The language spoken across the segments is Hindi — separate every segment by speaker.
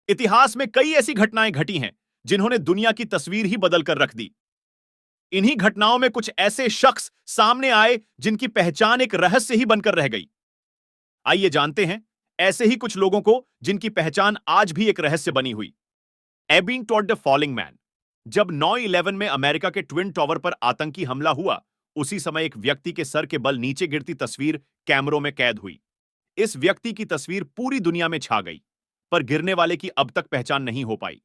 Speaker 1: इतिहास में कई ऐसी घटनाएं घटी हैं जिन्होंने दुनिया की तस्वीर ही बदल कर रख दी। इन्हीं घटनाओं में कुछ ऐसे शख्स सामने आए जिनकी पहचान एक रहस्य ही बनकर रह गई। आइए जानते हैं ऐसे ही कुछ लोगों को जिनकी पहचान आज भी एक रहस्य बनी हुई। एबिंग टॉड द फॉलिंग मैन। जब 9/11 में अमेरिका के ट्विन टावर पर आतंकी हमला हुआ, उसी समय एक व्यक्ति के सर के बल नीचे गिरती तस्वीर कैमरों में कैद हुई। इस व्यक्ति की तस्वीर पूरी दुनिया में छा गई, पर गिरने वाले की अब तक पहचान नहीं हो पाई।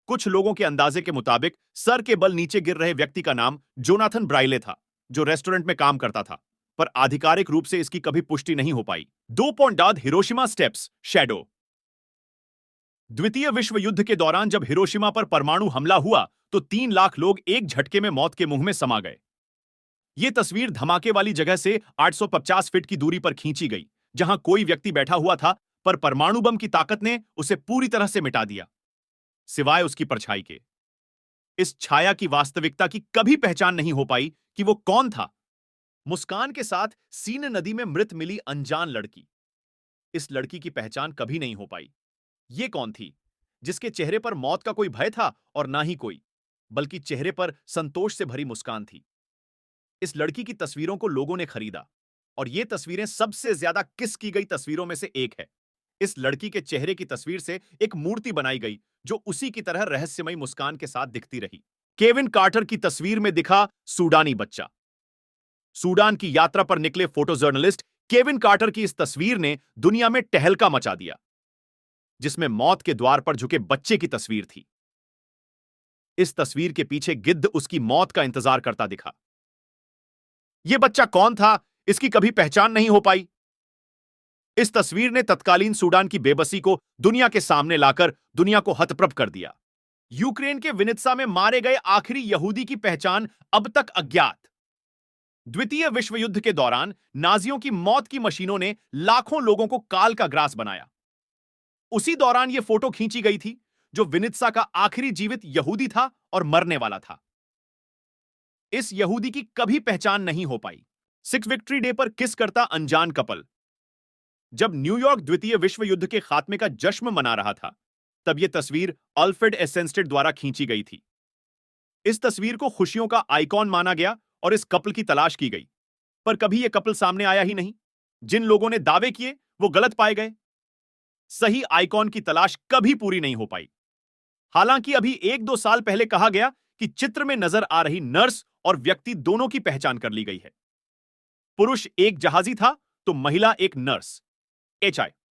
Speaker 1: कुछ लोगों के अंदाजे के मुताबिक सर के बल नीचे गिर रहे व्यक्ति का नाम जोनाथन ब्राइले था, जो रेस्टोरेंट में काम करता था, पर आधिकारिक रूप से इसकी कभी पुष्टि नहीं हो पाई। 2 हिरोशिमा स्टेप्स शैडो। द्वितीय विश्व युद्ध के दौरान जब हिरोशिमा पर परमाणु हमला हुआ तो 3 लाख लोग एक झटके में मौत के मुंह में समा गए। यह तस्वीर धमाके वाली जगह से 850 फीट की दूरी पर खींची गई, जहां कोई व्यक्ति बैठा हुआ था, पर परमाणु बम की ताकत ने उसे पूरी तरह से मिटा दिया, सिवाय उसकी परछाई के। इस छाया की वास्तविकता की कभी पहचान नहीं हो पाई कि वो कौन था। मुस्कान के साथ सीन नदी में मृत मिली अनजान लड़की। इस लड़की की पहचान कभी नहीं हो पाई। ये कौन थी जिसके चेहरे पर मौत का कोई भय था और ना ही कोई, बल्कि चेहरे पर संतोष से भरी मुस्कान थी। इस लड़की की तस्वीरों को लोगों ने खरीदा और ये तस्वीरें सबसे ज्यादा किस की गई तस्वीरों में से एक है। इस लड़की के चेहरे की तस्वीर से एक मूर्ति बनाई गई जो उसी की तरह रहस्यमयी मुस्कान के साथ दिखती रही। केविन कार्टर की तस्वीर में दिखा सूडानी बच्चा। सूडान की यात्रा पर निकले फोटो जर्नलिस्ट केविन कार्टर की इस तस्वीर ने दुनिया में टहलका मचा दिया, जिसमें मौत के द्वार पर झुके बच्चे की तस्वीर थी। इस तस्वीर के पीछे गिद्ध उसकी मौत का इंतजार करता दिखा। यह बच्चा कौन था, इसकी कभी पहचान नहीं हो पाई। इस तस्वीर ने तत्कालीन सूडान की बेबसी को दुनिया के सामने लाकर दुनिया को हतप्रभ कर दिया। यूक्रेन के विनित्सा में मारे गए आखिरी यहूदी की पहचान अब तक अज्ञात। द्वितीय विश्व युद्ध के दौरान नाजियों की मौत की मशीनों ने लाखों लोगों को काल का ग्रास बनाया। उसी दौरान यह फोटो खींची गई थी जो विनित्सा का आखिरी जीवित यहूदी था और मरने वाला था। इस यहूदी की कभी पहचान नहीं हो पाई। सिख विक्ट्री डे पर किस करता अनजान कपल। जब न्यूयॉर्क द्वितीय विश्व युद्ध के खात्मे का जश्न मना रहा था, तब यह तस्वीर अल्फ्रेड एसेंस्टेड द्वारा खींची गई थी। इस तस्वीर को खुशियों का आइकॉन माना गया और इस कपल की तलाश की गई, पर कभी यह कपल सामने आया ही नहीं। जिन लोगों ने दावे किए वो गलत पाए गए। सही आइकॉन की तलाश कभी पूरी नहीं हो पाई। हालांकि अभी 1-2 साल पहले कहा गया कि चित्र में नजर आ रही नर्स और व्यक्ति दोनों की पहचान कर ली गई है। पुरुष एक जहाजी था तो महिला एक नर्स। HI